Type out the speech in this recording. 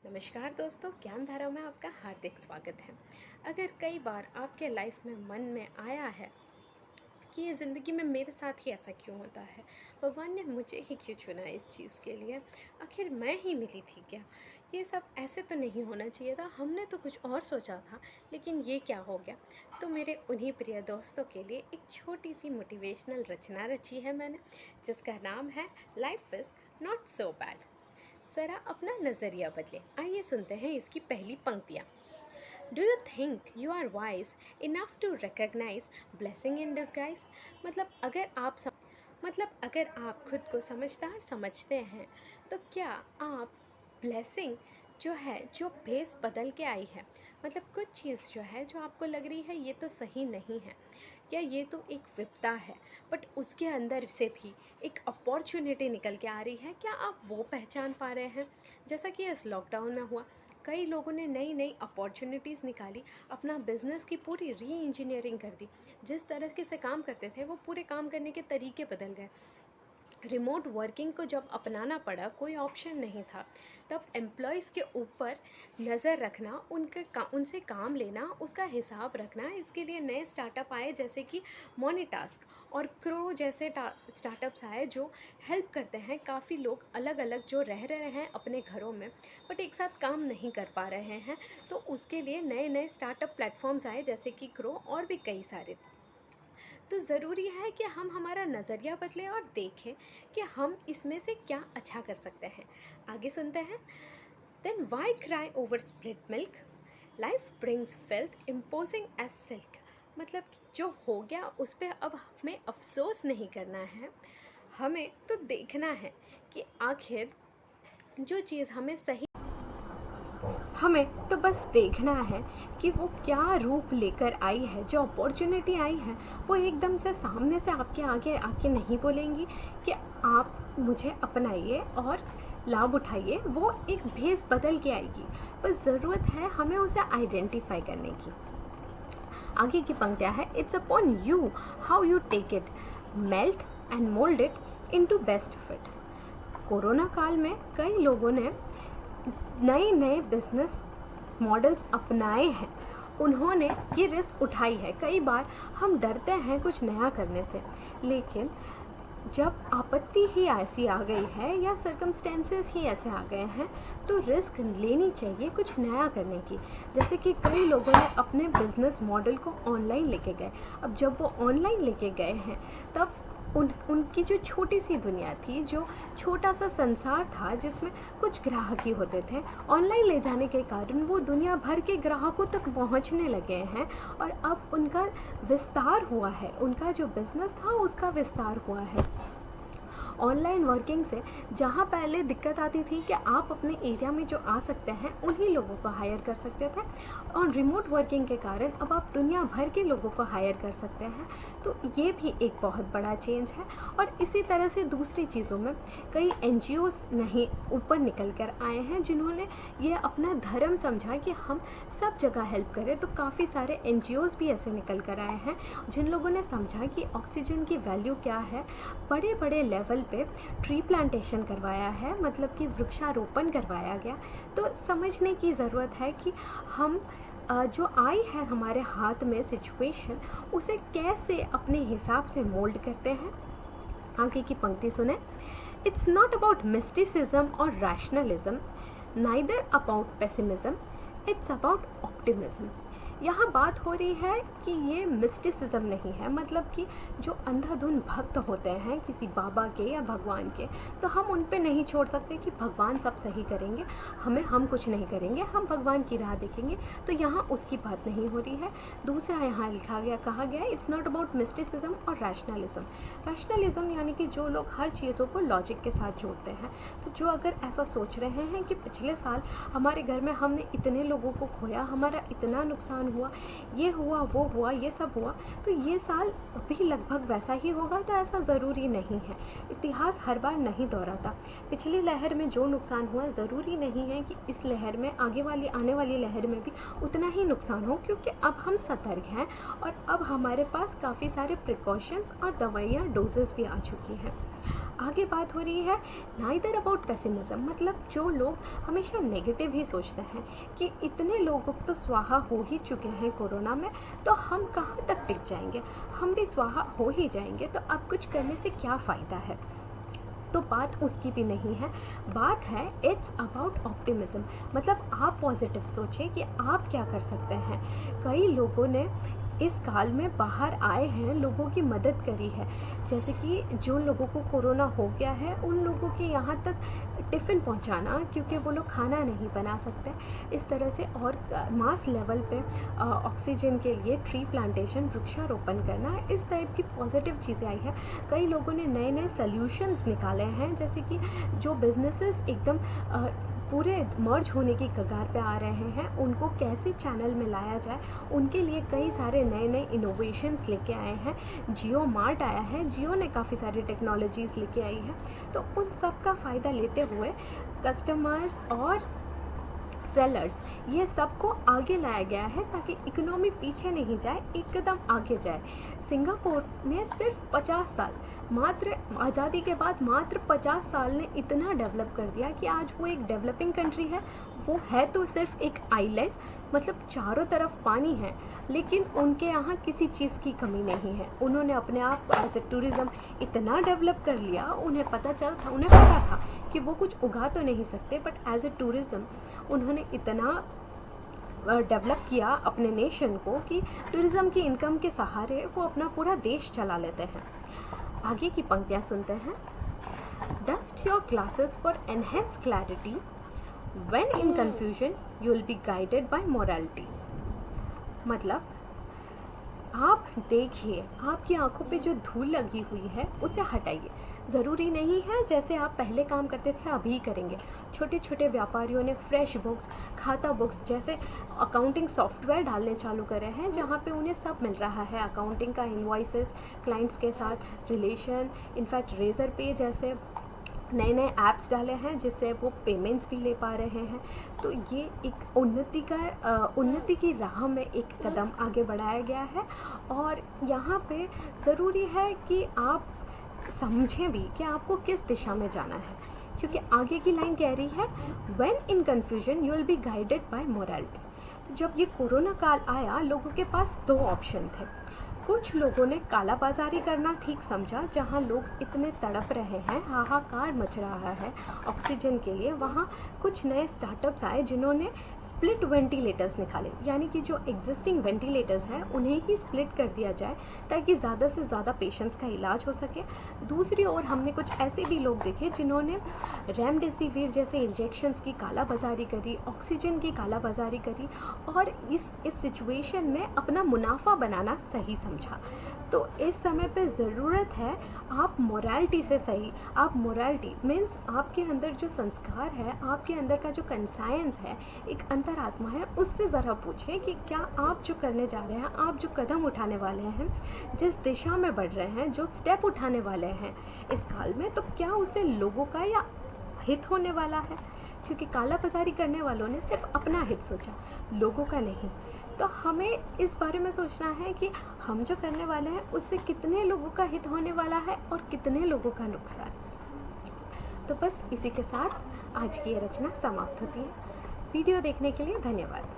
नमस्कार दोस्तों, ज्ञान धारा में आपका हार्दिक स्वागत है। अगर कई बार आपके लाइफ में मन में आया है कि ये ज़िंदगी में मेरे साथ ही ऐसा क्यों होता है, भगवान ने मुझे ही क्यों चुना इस चीज़ के लिए, आखिर मैं ही मिली थी क्या, ये सब ऐसे तो नहीं होना चाहिए था, हमने तो कुछ और सोचा था, लेकिन ये क्या हो गया। तो मेरे उन्हीं प्रिय दोस्तों के लिए एक छोटी सी मोटिवेशनल रचना रची है मैंने, जिसका नाम है life is not so bad. ज़रा अपना नज़रिया बदले। आइए सुनते हैं इसकी पहली पंक्तियाँ। Do you think you are wise enough to recognise blessing in disguise. मतलब अगर आप खुद को समझदार समझते हैं, तो क्या आप ब्लेसिंग जो है, जो भेस बदल के आई है, मतलब कुछ चीज़ जो है, जो आपको लग रही है ये तो सही नहीं है या ये तो एक विपदा है, बट उसके अंदर से भी एक अपॉर्चुनिटी निकल के आ रही है, क्या आप वो पहचान पा रहे हैं। जैसा कि इस लॉकडाउन में हुआ, कई लोगों ने नई नई अपॉर्चुनिटीज़ निकाली, अपना बिजनेस की पूरी री इंजीनियरिंग कर दी। जिस तरह के से काम करते थे, वो पूरे काम करने के तरीके बदल गए। रिमोट वर्किंग को जब अपनाना पड़ा, कोई ऑप्शन नहीं था, तब एम्प्लॉयज़ के ऊपर नज़र रखना, उनसे काम लेना, उसका हिसाब रखना, इसके लिए नए स्टार्टअप आए जैसे कि मोनीटास्क और क्रो जैसे स्टार्टअप्स आए जो हेल्प करते हैं। काफ़ी लोग अलग अलग जो रह रहे हैं अपने घरों में, बट एक साथ काम नहीं कर पा रहे हैं, तो उसके लिए नए नए स्टार्टअप प्लेटफॉर्म्स आए जैसे कि क्रो और भी कई सारे। तो ज़रूरी है कि हम हमारा नज़रिया बदलें और देखें कि हम इसमें से क्या अच्छा कर सकते हैं। आगे सुनते हैं। Then why cry over split milk, life brings filth imposing as silk. मतलब कि जो हो गया उस पर अब हमें अफसोस नहीं करना है, हमें तो देखना है कि आखिर जो चीज़ हमें सही, हमें तो बस देखना है कि वो क्या रूप लेकर आई है। जो अपॉर्चुनिटी आई है वो एकदम से सामने से आपके आगे आके नहीं बोलेंगी कि आप मुझे अपनाइए और लाभ उठाइए, वो एक भेस बदल के आएगी। बस ज़रूरत है हमें उसे आइडेंटिफाई करने की। आगे की पंक्तियाँ है, it's upon you how you take it, melt and mould it into best fit. Corona काल में कई लोगों ने नए नए बिजनेस मॉडल्स अपनाए हैं, उन्होंने ये रिस्क उठाई है। कई बार हम डरते हैं कुछ नया करने से, लेकिन जब आपत्ति ही ऐसी आ गई है या सर्कमस्टेंसेस ही ऐसे आ गए हैं, तो रिस्क लेनी चाहिए कुछ नया करने की। जैसे कि कई लोगों ने अपने बिजनेस मॉडल को ऑनलाइन लेके गए। अब जब वो ऑनलाइन लेके गए हैं, तब उनकी जो छोटी सी दुनिया थी, जो छोटा सा संसार था जिसमें कुछ ग्राहक ही होते थे, ऑनलाइन ले जाने के कारण वो दुनिया भर के ग्राहकों तक पहुंचने लगे हैं और अब उनका विस्तार हुआ है, उनका जो बिजनेस था उसका विस्तार हुआ है। ऑनलाइन वर्किंग से जहाँ पहले दिक्कत आती थी कि आप अपने एरिया में जो आ सकते हैं उन्हीं लोगों को हायर कर सकते थे, और रिमोट वर्किंग के कारण अब आप दुनिया भर के लोगों को हायर कर सकते हैं। तो ये भी एक बहुत बड़ा चेंज है। और इसी तरह से दूसरी चीज़ों में कई NGOs नहीं ऊपर निकल कर आए हैं, जिन्होंने ये अपना धर्म समझा कि हम सब जगह हेल्प करें। तो काफ़ी सारे NGOs भी ऐसे निकल कर आए हैं जिन लोगों ने समझा कि ऑक्सीजन की वैल्यू क्या है। बड़े बड़े लेवल पे ट्री प्लांटेशन करवाया है, मतलब कि वृक्षारोपण करवाया गया। तो समझने की ज़रूरत है कि हम जो आई है हमारे हाथ में सिचुएशन, उसे कैसे अपने हिसाब से मोल्ड करते हैं। आगे की पंक्ति सुने। इट्स नॉट अबाउट मिस्टिसिज्म और rationalism, neither about pessimism, it's about optimism. यहाँ बात हो रही है कि ये मिस्टिसिज्म नहीं है, मतलब कि जो अंधाधुन भक्त होते हैं किसी बाबा के या भगवान के, तो हम उन पे नहीं छोड़ सकते कि भगवान सब सही करेंगे, हम कुछ नहीं करेंगे, हम भगवान की राह देखेंगे। तो यहाँ उसकी बात नहीं हो रही है। दूसरा यहाँ कहा गया है, इट्स नॉट अबाउट मिस्टिसिज्म और रैशनलिज्म। रैशनलिज्म यानी कि जो लोग हर चीज़ों को लॉजिक के साथ जोड़ते हैं। तो जो अगर ऐसा सोच रहे हैं कि पिछले साल हमारे घर में हमने इतने लोगों को खोया, हमारा इतना नुकसान हुआ, ये हुआ, वो हुआ, ये सब हुआ, तो ये साल भी लगभग वैसा ही होगा, तो ऐसा ज़रूरी नहीं है। इतिहास हर बार नहीं दोहराता। पिछली लहर में जो नुकसान हुआ, ज़रूरी नहीं है कि इस लहर में आने वाली लहर में भी उतना ही नुकसान हो, क्योंकि अब हम सतर्क हैं और अब हमारे पास काफ़ी सारे प्रिकॉशंस और दवाइयाँ, डोजेस भी आ चुकी हैं। आगे बात हो रही है नाइदर अबाउट पेसिमिज्म, मतलब जो लोग हमेशा नेगेटिव ही सोचते हैं कि इतने लोग तो स्वाहा हो ही चुके हैं कोरोना में, तो हम कहाँ तक टिक जाएंगे, हम भी स्वाहा हो ही जाएंगे, तो अब कुछ करने से क्या फ़ायदा है। तो बात उसकी भी नहीं है, बात है इट्स अबाउट ऑप्टिमिज्म, मतलब आप पॉजिटिव सोचें कि आप क्या कर सकते हैं। कई लोगों ने इस काल में बाहर आए हैं, लोगों की मदद करी है, जैसे कि जो लोगों को कोरोना हो गया है उन लोगों के यहाँ तक टिफ़िन पहुँचाना, क्योंकि वो लोग खाना नहीं बना सकते, इस तरह से। और मास लेवल पे ऑक्सीजन के लिए ट्री प्लांटेशन, वृक्षारोपण करना, इस टाइप की पॉजिटिव चीज़ें आई है। कई लोगों ने नए नए सॉल्यूशंस निकाले हैं, जैसे कि जो बिजनेसेस एकदम पूरे मर्ज होने की कगार पे आ रहे हैं, उनको कैसे चैनल में लाया जाए, उनके लिए कई सारे नए नए इनोवेशंस लेके आए हैं। जियो मार्ट आया है, जियो ने काफ़ी सारी टेक्नोलॉजीज़ लेके आई है। तो उन सब का फ़ायदा लेते हुए कस्टमर्स और सेलर्स, ये सबको आगे लाया गया है ताकि इकोनॉमी पीछे नहीं जाए, एक कदम आगे जाए। सिंगापुर ने सिर्फ 50 साल, मात्र आज़ादी के बाद मात्र 50 साल ने इतना डेवलप कर दिया कि आज वो एक डेवलपिंग कंट्री है। वो है तो सिर्फ एक आइलैंड, मतलब चारों तरफ पानी है, लेकिन उनके यहाँ किसी चीज़ की कमी नहीं है। उन्होंने अपने आप को एज ए टूरिज़्म इतना डेवलप कर लिया, उन्हें पता था कि वो कुछ उगा तो नहीं सकते, बट एज ए टूरिज़्म उन्होंने इतना डेवलप किया अपने नेशन को कि टूरिज़्म की इनकम के सहारे वो अपना पूरा देश चला लेते हैं। आगे की पंक्तियाँ सुनते हैं। Dust your glasses for enhance clarity, when in confusion you will be guided by morality. मतलब आप देखिए, आपकी आंखों पे जो धूल लगी हुई है उसे हटाइए। ज़रूरी नहीं है जैसे आप पहले काम करते थे अभी करेंगे। छोटे छोटे व्यापारियों ने फ्रेश बुक्स, खाता बुक्स जैसे अकाउंटिंग सॉफ्टवेयर डालने चालू करे हैं, जहाँ पे उन्हें सब मिल रहा है, अकाउंटिंग का इनवॉइसेस, क्लाइंट्स के साथ रिलेशन, इनफैक्ट रेजर पे जैसे नए नए ऐप्स डाले हैं जिससे वो पेमेंट्स भी ले पा रहे हैं। तो ये एक उन्नति की राह में एक कदम आगे बढ़ाया गया है। और यहाँ पे ज़रूरी है कि आप समझें भी कि आपको किस दिशा में जाना है, क्योंकि आगे की लाइन कह रही है when in confusion you will be guided by morality. तो जब ये कोरोना काल आया, लोगों के पास दो ऑप्शन थे। कुछ लोगों ने काला बाजारी करना ठीक समझा, जहां लोग इतने तड़प रहे हैं, हाहाकार मच रहा है ऑक्सीजन के लिए, वहां कुछ नए स्टार्टअप्स आए जिन्होंने स्प्लिट वेंटिलेटर्स निकाले, यानी कि जो एग्जिस्टिंग वेंटिलेटर्स हैं उन्हें ही स्प्लिट कर दिया जाए ताकि ज़्यादा से ज़्यादा पेशेंट्स का इलाज हो सके। दूसरी ओर हमने कुछ ऐसे भी लोग देखे जिन्होंने रेमडेसिविर जैसे इंजेक्शन्स की काला बाजारी करी, ऑक्सीजन की काला बाजारी करी, और इस सिचुएशन में अपना मुनाफा बनाना सही समझा। तो इस समय पे ज़रूरत है आप मोरालिटी से सही, आप मोरालिटी मीन्स आपके अंदर जो संस्कार है, आपके अंदर का जो कंसाइंस है, एक अंतरात्मा है, उससे ज़रा पूछें कि क्या आप जो करने जा रहे हैं, आप जो कदम उठाने वाले हैं, जिस दिशा में बढ़ रहे हैं, जो स्टेप उठाने वाले हैं इस काल में, तो क्या उसे लोगों का या हित होने वाला है। क्योंकि काला बाजारी करने वालों ने सिर्फ अपना हित सोचा, लोगों का नहीं। तो हमें इस बारे में सोचना है कि हम जो करने वाले हैं उससे कितने लोगों का हित होने वाला है और कितने लोगों का नुकसान। तो बस इसी के साथ आज की ये रचना समाप्त होती है। वीडियो देखने के लिए धन्यवाद।